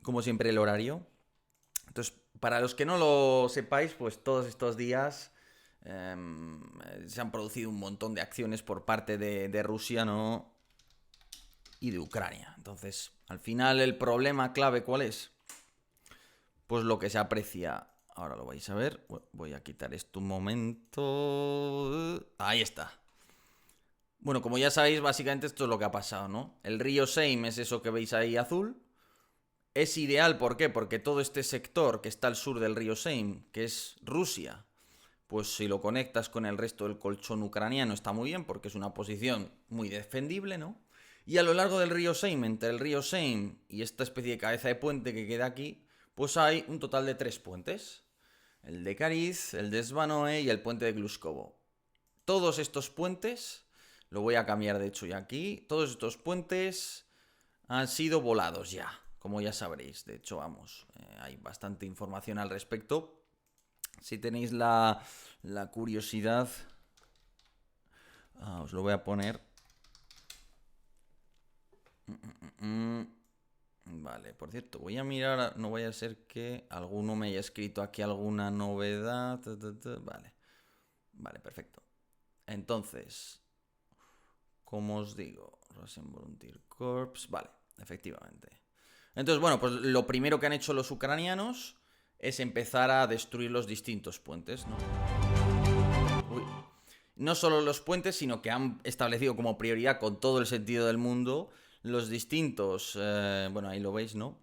como siempre, el horario. Entonces, para los que no lo sepáis, pues todos estos días se han producido un montón de acciones por parte de Rusia, ¿no? Y de Ucrania. Entonces, al final, el problema clave, ¿cuál es? Pues lo que se aprecia. Ahora lo vais a ver. Voy a quitar esto un momento. Ahí está. Bueno, como ya sabéis, básicamente esto es lo que ha pasado, ¿no? El río Seim es eso que veis ahí azul. Es ideal, ¿por qué? Porque todo este sector que está al sur del río Seim, que es Rusia, pues si lo conectas con el resto del colchón ucraniano está muy bien porque es una posición muy defendible, ¿no? Y a lo largo del río Seim, entre el río Seim y esta especie de cabeza de puente que queda aquí, pues hay un total de 3 puentes. El de Kariz, el de Svanoe y el puente de Gluskovo. Todos estos puentes, lo voy a cambiar de hecho ya aquí, todos estos puentes han sido volados ya, como ya sabréis. De hecho, vamos, hay bastante información al respecto. Si tenéis la curiosidad, os lo voy a poner. Vale, por cierto, voy a mirar, no vaya a ser que alguno me haya escrito aquí alguna novedad. Vale, vale, perfecto. Entonces, como os digo, Russian Volunteer Corps, vale, efectivamente. Entonces, bueno, pues lo primero que han hecho los ucranianos es empezar a destruir los distintos puentes, ¿no? Uy. No solo los puentes, sino que han establecido como prioridad con todo el sentido del mundo los distintos, bueno, ahí lo veis, ¿no?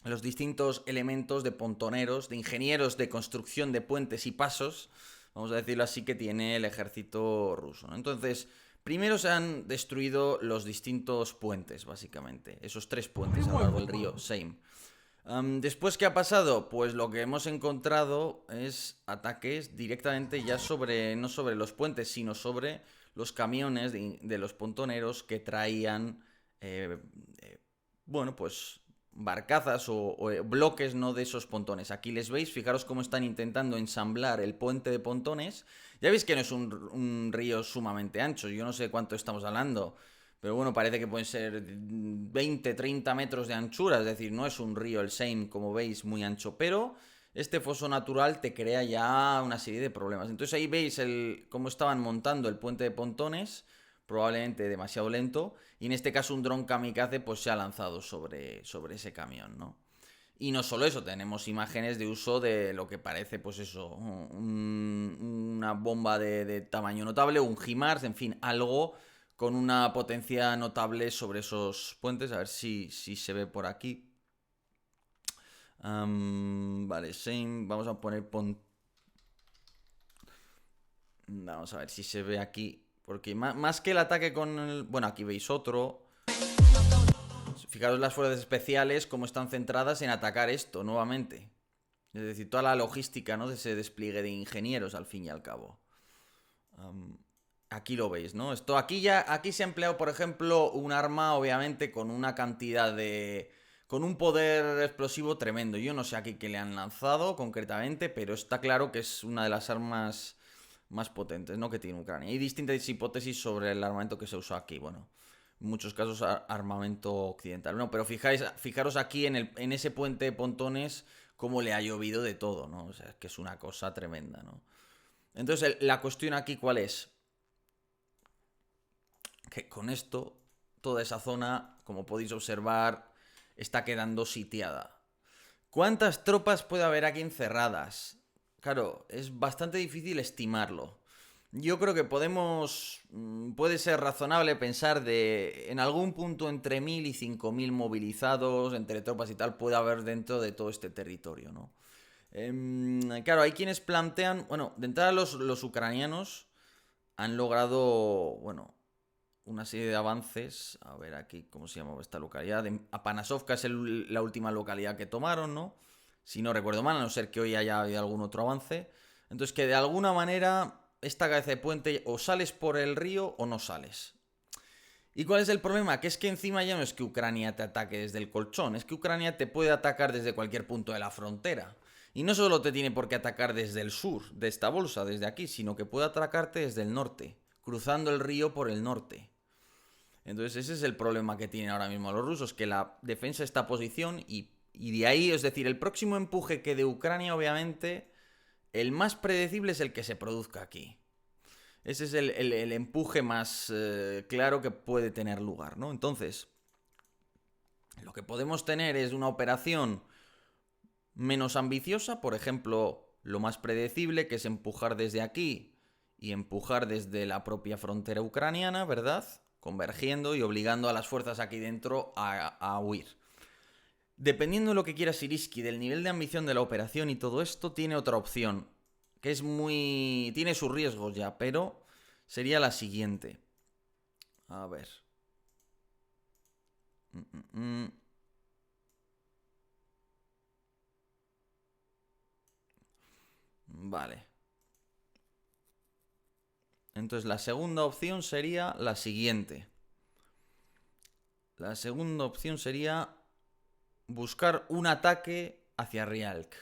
Los distintos elementos de pontoneros, de ingenieros de construcción de puentes y pasos, vamos a decirlo así, que tiene el ejército ruso, ¿no? Entonces, primero se han destruido los distintos puentes, básicamente, esos 3 puentes a lo largo del río Seim. Después, ¿qué ha pasado? Pues lo que hemos encontrado es ataques directamente ya sobre, no sobre los puentes, sino sobre los camiones de los pontoneros que traían, eh, eh, bueno, pues barcazas o bloques, ¿no? De esos pontones. Aquí les veis, fijaros cómo están intentando ensamblar el puente de pontones. Ya veis que no es un río sumamente ancho, yo no sé cuánto estamos hablando. Pero bueno, parece que pueden ser 20, 30 metros de anchura, es decir, no es un río el Seine, como veis, muy ancho, pero este foso natural te crea ya una serie de problemas. Entonces ahí veis cómo estaban montando el puente de pontones, probablemente demasiado lento, y en este caso un dron kamikaze pues se ha lanzado sobre ese camión, ¿no? Y no solo eso, tenemos imágenes de uso de lo que parece, pues eso, una bomba de tamaño notable, un HIMARS, en fin, algo con una potencia notable sobre esos puentes. A ver si se ve por aquí. Vale, same. Vamos a poner... Vamos a ver si se ve aquí. Porque más que el ataque con el... Bueno, aquí veis otro. Fijaros las fuerzas especiales como están centradas en atacar esto nuevamente. Es decir, toda la logística, ¿no? De ese despliegue de ingenieros al fin y al cabo. Aquí lo veis, ¿no? Esto aquí se ha empleado, por ejemplo, un arma, obviamente, con una cantidad de, con un poder explosivo tremendo. Yo no sé aquí qué le han lanzado concretamente, pero está claro que es una de las armas más potentes, ¿no? Que tiene Ucrania. Hay distintas hipótesis sobre el armamento que se usó aquí. Bueno, en muchos casos armamento occidental. No, pero fijaros aquí en ese puente de pontones cómo le ha llovido de todo, ¿no? O sea, es que es una cosa tremenda, ¿no? Entonces, la cuestión aquí, ¿cuál es? Que con esto, toda esa zona, como podéis observar, está quedando sitiada. ¿Cuántas tropas puede haber aquí encerradas? Claro, es bastante difícil estimarlo. Yo creo que puede ser razonable pensar en algún punto entre 1000 y 5000 movilizados, entre tropas y tal, puede haber dentro de todo este territorio, ¿no? Claro, hay quienes plantean, bueno, de entrada los ucranianos han logrado, bueno, una serie de avances. A ver aquí, ¿cómo se llamaba esta localidad? Apanasovka es la última localidad que tomaron, ¿no? Si no recuerdo mal, a no ser que hoy haya habido algún otro avance. Entonces, que de alguna manera esta cabeza de puente o sales por el río o no sales. ¿Y cuál es el problema? Que es que encima ya no es que Ucrania te ataque desde el colchón, es que Ucrania te puede atacar desde cualquier punto de la frontera. Y no solo te tiene por qué atacar desde el sur, de esta bolsa, desde aquí, sino que puede atacarte desde el norte, cruzando el río por el norte. Entonces ese es el problema que tienen ahora mismo los rusos, que la defensa de esta posición y Y de ahí, es decir, el próximo empuje que de Ucrania, obviamente, el más predecible es el que se produzca aquí. Ese es el empuje más claro que puede tener lugar, ¿no? Entonces, lo que podemos tener es una operación menos ambiciosa, por ejemplo, lo más predecible, que es empujar desde aquí y empujar desde la propia frontera ucraniana, ¿verdad? Convergiendo y obligando a las fuerzas aquí dentro a huir. Dependiendo de lo que quiera Siriski, del nivel de ambición de la operación y todo esto, tiene otra opción, que es muy... tiene sus riesgos ya, pero sería la siguiente. A ver. Vale. Entonces la segunda opción sería la siguiente. La segunda opción sería buscar un ataque hacia Rialk.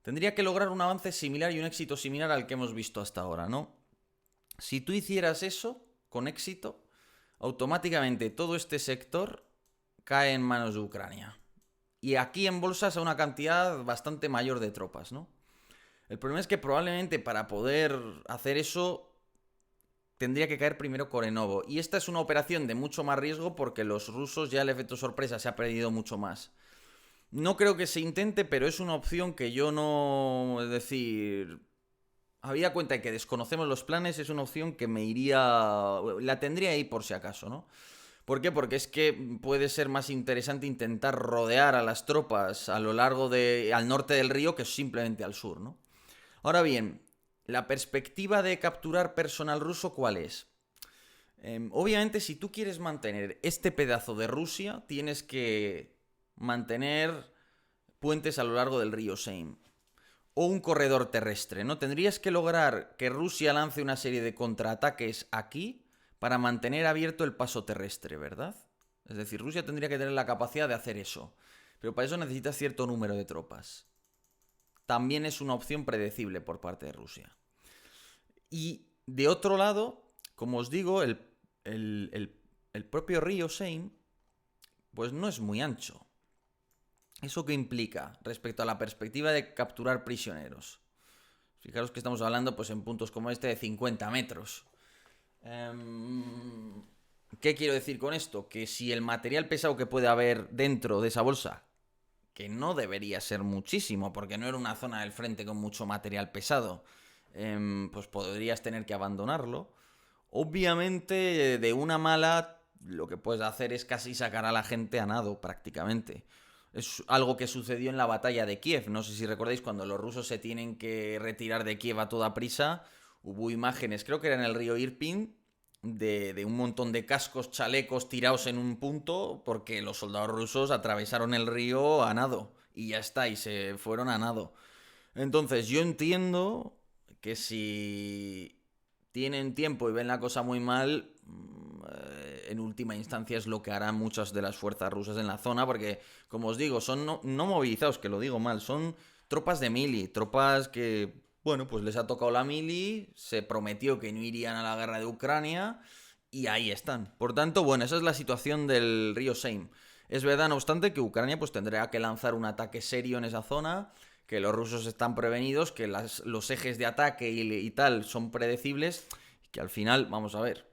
Tendría que lograr un avance similar y un éxito similar al que hemos visto hasta ahora, ¿no? Si tú hicieras eso con éxito, automáticamente todo este sector cae en manos de Ucrania. Y aquí embolsas a una cantidad bastante mayor de tropas, ¿no? El problema es que probablemente para poder hacer eso tendría que caer primero Korenovo. Y esta es una operación de mucho más riesgo porque los rusos ya el efecto sorpresa se ha perdido mucho más. No creo que se intente, pero es una opción que yo no... Es decir... Habida cuenta de que desconocemos los planes, es una opción que me iría... La tendría ahí por si acaso, ¿no? ¿Por qué? Porque es que puede ser más interesante intentar rodear a las tropas a lo largo de... al norte del río que simplemente al sur, ¿no? Ahora bien, la perspectiva de capturar personal ruso, ¿cuál es? Obviamente, si tú quieres mantener este pedazo de Rusia, tienes que mantener puentes a lo largo del río Seine. O un corredor terrestre, ¿no? Tendrías que lograr que Rusia lance una serie de contraataques aquí para mantener abierto el paso terrestre, ¿verdad? Es decir, Rusia tendría que tener la capacidad de hacer eso. Pero para eso necesitas cierto número de tropas. También es una opción predecible por parte de Rusia. Y de otro lado, como os digo, el propio río Seine, pues no es muy ancho. ¿Eso qué implica respecto a la perspectiva de capturar prisioneros? Fijaros que estamos hablando, pues en puntos como este, de 50 metros. ¿Qué quiero decir con esto? Que si el material pesado que puede haber dentro de esa bolsa, que no debería ser muchísimo, porque no era una zona del frente con mucho material pesado, pues podrías tener que abandonarlo. Obviamente, de una mala, lo que puedes hacer es casi sacar a la gente a nado, prácticamente. Es algo que sucedió en la batalla de Kiev. No sé si recordáis cuando los rusos se tienen que retirar de Kiev a toda prisa. Hubo imágenes, creo que era en el río Irpin, de un montón de cascos, chalecos tirados en un punto porque los soldados rusos atravesaron el río a nado. Y ya está, y se fueron a nado. Entonces yo entiendo que si tienen tiempo y ven la cosa muy mal, en última instancia es lo que harán muchas de las fuerzas rusas en la zona, porque, como os digo, son no movilizados, que lo digo mal, son tropas de mili, tropas que, bueno, pues les ha tocado la mili, se prometió que no irían a la guerra de Ucrania, y ahí están. Por tanto, bueno, esa es la situación del río Seim. Es verdad, no obstante, que Ucrania pues tendrá que lanzar un ataque serio en esa zona, que los rusos están prevenidos, que los ejes de ataque y tal son predecibles, y que al final, vamos a ver,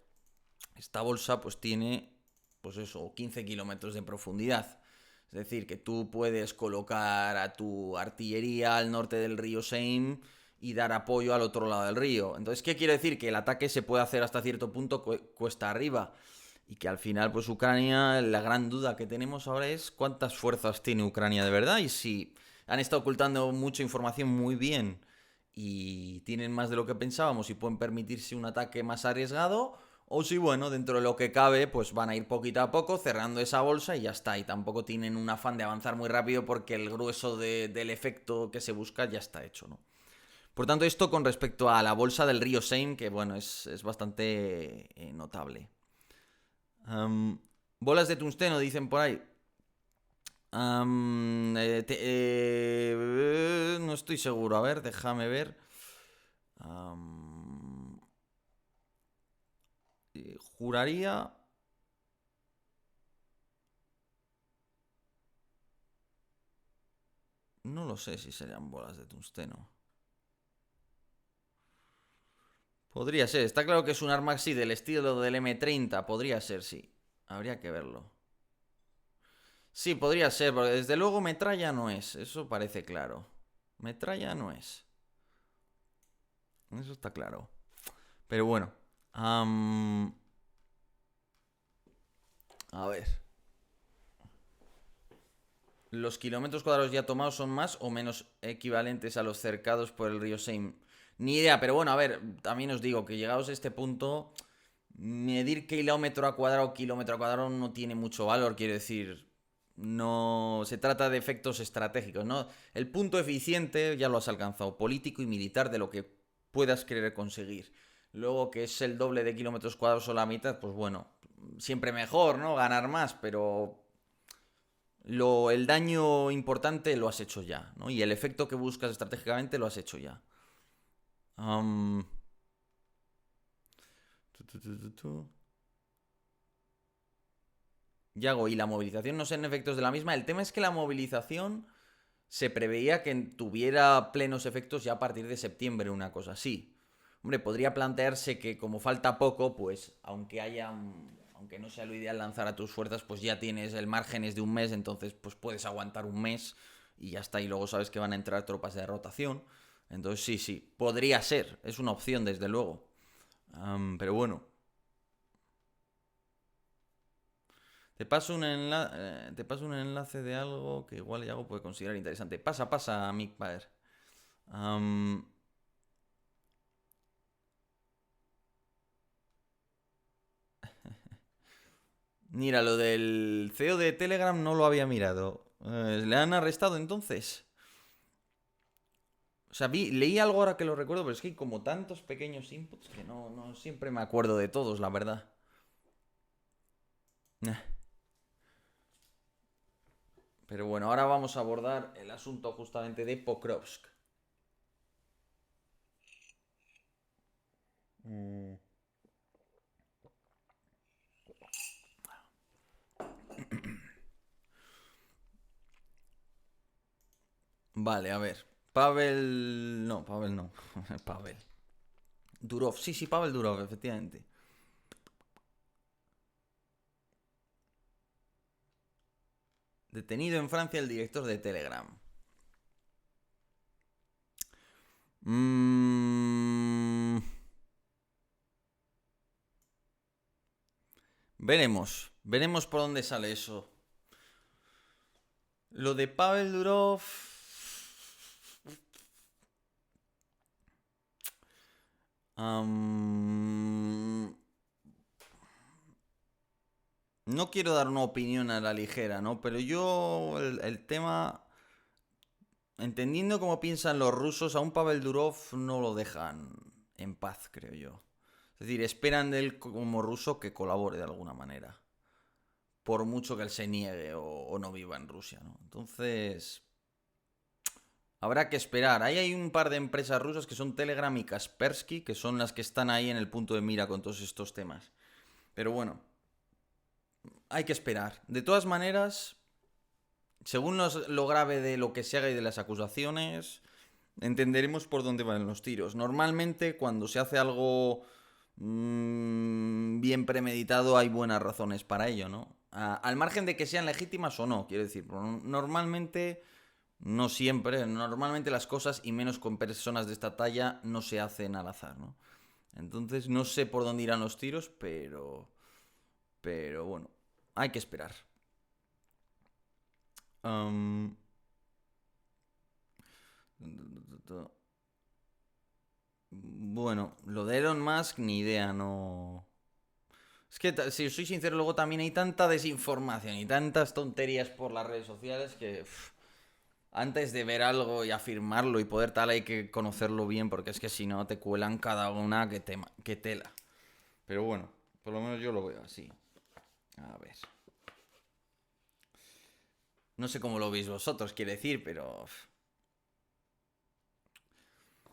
esta bolsa pues tiene, pues eso, 15 kilómetros de profundidad. Es decir, que tú puedes colocar a tu artillería al norte del río Seine y dar apoyo al otro lado del río. Entonces, ¿qué quiere decir? Que el ataque se puede hacer hasta cierto punto cuesta arriba. Y que al final, pues Ucrania, la gran duda que tenemos ahora es cuántas fuerzas tiene Ucrania de verdad y si han estado ocultando mucha información muy bien y tienen más de lo que pensábamos y pueden permitirse un ataque más arriesgado, o si, bueno, dentro de lo que cabe, pues van a ir poquito a poco cerrando esa bolsa y ya está. Y tampoco tienen un afán de avanzar muy rápido porque el grueso del efecto que se busca ya está hecho, ¿no? Por tanto, esto con respecto a la bolsa del río Seine, que bueno, es bastante notable. Bolas de tungsteno, dicen por ahí. No estoy seguro. A ver, déjame ver. Juraría No lo sé si serían bolas de tungsteno. Podría ser. Está claro que es un arma así del estilo del M30. Podría ser, sí. Habría que verlo. Sí, podría ser, porque desde luego metralla no es. Eso parece claro. Metralla no es. Eso está claro. Pero bueno. A ver. ¿Los kilómetros cuadrados ya tomados son más o menos equivalentes a los cercados por el río Seine? Ni idea, pero bueno, a ver, también os digo que llegados a este punto, medir kilómetro a cuadrado no tiene mucho valor, quiero decir, no se trata de efectos estratégicos, ¿no? El punto eficiente ya lo has alcanzado, político y militar de lo que puedas querer conseguir. Luego que es el doble de kilómetros cuadrados o la mitad, pues bueno, siempre mejor, ¿no? Ganar más, pero el daño importante lo has hecho ya, ¿no? Y el efecto que buscas estratégicamente lo has hecho ya. Am, Yago, ¿y la movilización no sean efectos de la misma? El tema es que la movilización se preveía que tuviera plenos efectos ya a partir de septiembre, una cosa así. Hombre, podría plantearse que como falta poco, pues aunque no sea lo ideal lanzar a tus fuerzas, pues ya tienes el margen es de un mes, entonces pues puedes aguantar un mes y ya está, y luego sabes que van a entrar tropas de rotación. Entonces sí, sí, podría ser, es una opción desde luego. Pero bueno, te paso un enlace de algo que igual Yago puede considerar interesante. Pasa, Mick Baer. Am, Mira, lo del CEO de Telegram no lo había mirado. ¿Le han arrestado entonces? O sea, leí algo ahora que lo recuerdo, pero es que hay como tantos pequeños inputs que no siempre me acuerdo de todos, la verdad. Pero bueno, ahora vamos a abordar el asunto justamente de Pokrovsk. Mm. Vale, a ver. Pavel... No, Pavel no. Pavel. Durov. Sí, sí, Pavel Durov, efectivamente. Detenido en Francia el director de Telegram. Mmm... Veremos por dónde sale eso. Lo de Pavel Durov... No quiero dar una opinión a la ligera, ¿no? Pero yo el tema... Entendiendo cómo piensan los rusos, a un Pavel Durov no lo dejan en paz, creo yo. Es decir, esperan de él como ruso que colabore de alguna manera. Por mucho que él se niegue o no viva en Rusia, ¿no? Entonces, habrá que esperar. Ahí hay un par de empresas rusas que son Telegram y Kaspersky, que son las que están ahí en el punto de mira con todos estos temas. Pero bueno, hay que esperar. De todas maneras, según lo grave de lo que se haga y de las acusaciones, entenderemos por dónde van los tiros. Normalmente, cuando se hace algo bien premeditado, hay buenas razones para ello, ¿no? Al margen de que sean legítimas o no, quiero decir. Normalmente, no siempre, normalmente las cosas, y menos con personas de esta talla, no se hacen al azar, ¿no? Entonces, no sé por dónde irán los tiros, pero bueno, hay que esperar. Am, Bueno, lo de Elon Musk, ni idea, no. Es que, si soy sincero, luego también hay tanta desinformación y tantas tonterías por las redes sociales que antes de ver algo y afirmarlo y poder tal hay que conocerlo bien porque es que si no te cuelan cada una que tela. Pero bueno, por lo menos yo lo veo así. A ver. No sé cómo lo veis vosotros, quiere decir, pero...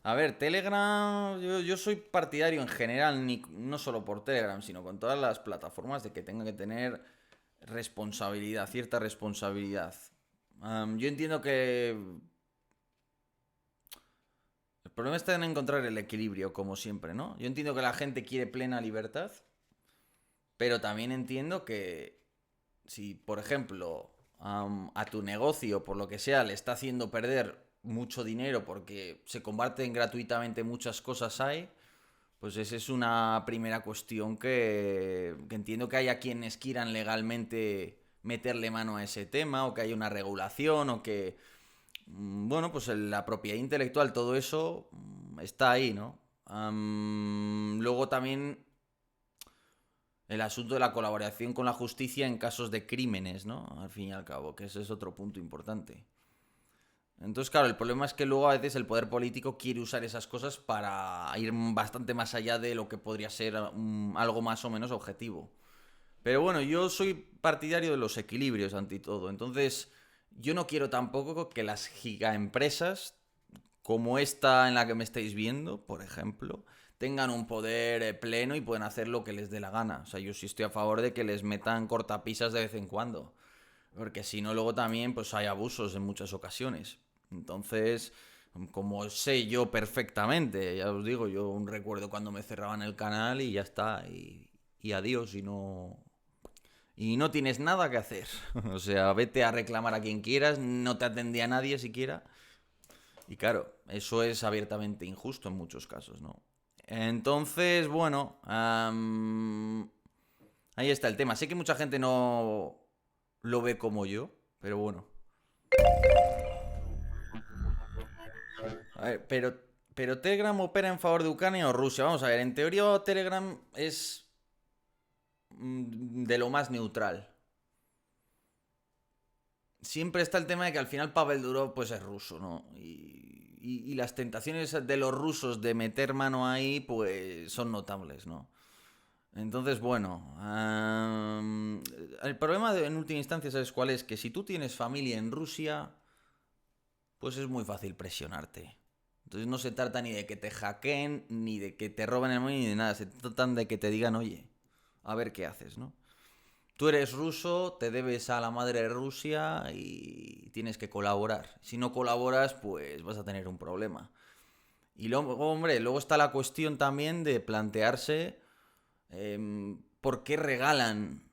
A ver, Telegram, yo soy partidario en general, no solo por Telegram, sino con todas las plataformas de que tenga que tener responsabilidad, cierta responsabilidad. Yo entiendo que problema está en encontrar el equilibrio, como siempre, ¿no? Yo entiendo que la gente quiere plena libertad, pero también entiendo que si, por ejemplo, a tu negocio, por lo que sea, le está haciendo perder mucho dinero porque se comparten gratuitamente muchas cosas ahí, pues esa es una primera cuestión que entiendo que haya quienes quieran legalmente meterle mano a ese tema, o que haya una regulación, o que, bueno, pues la propiedad intelectual, todo eso está ahí, ¿no? Luego también el asunto de la colaboración con la justicia en casos de crímenes, ¿no? Al fin y al cabo, que ese es otro punto importante. Entonces, claro, el problema es que luego a veces el poder político quiere usar esas cosas para ir bastante más allá de lo que podría ser algo más o menos objetivo. Pero bueno, yo soy partidario de los equilibrios ante todo. Entonces, yo no quiero tampoco que las gigaempresas, como esta en la que me estáis viendo, por ejemplo, tengan un poder pleno y puedan hacer lo que les dé la gana. O sea, yo sí estoy a favor de que les metan cortapisas de vez en cuando. Porque si no, luego también pues hay abusos en muchas ocasiones. Entonces, como sé yo perfectamente, ya os digo, yo un recuerdo cuando me cerraban el canal y ya está. Y adiós, y no tienes nada que hacer. O sea, vete a reclamar a quien quieras, no te atendía nadie siquiera. Y claro, eso es abiertamente injusto en muchos casos, ¿no? Entonces, bueno, ahí está el tema. Sé que mucha gente no lo ve como yo, pero bueno. A ver, pero Telegram opera en favor de Ucrania o Rusia. Vamos a ver, en teoría Telegram es de lo más neutral. Siempre está el tema de que al final Pavel Durov pues es ruso, ¿no? Y las tentaciones de los rusos de meter mano ahí pues son notables, ¿no? Entonces, bueno, el problema en última instancia, ¿sabes cuál es? Que si tú tienes familia en Rusia, pues es muy fácil presionarte. Entonces no se trata ni de que te hackeen, ni de que te roben el móvil, ni de nada. Se tratan de que te digan, oye, a ver qué haces, ¿no? Tú eres ruso, te debes a la madre de Rusia y tienes que colaborar. Si no colaboras, pues vas a tener un problema. Y luego, hombre, luego está la cuestión también de plantearse por qué regalan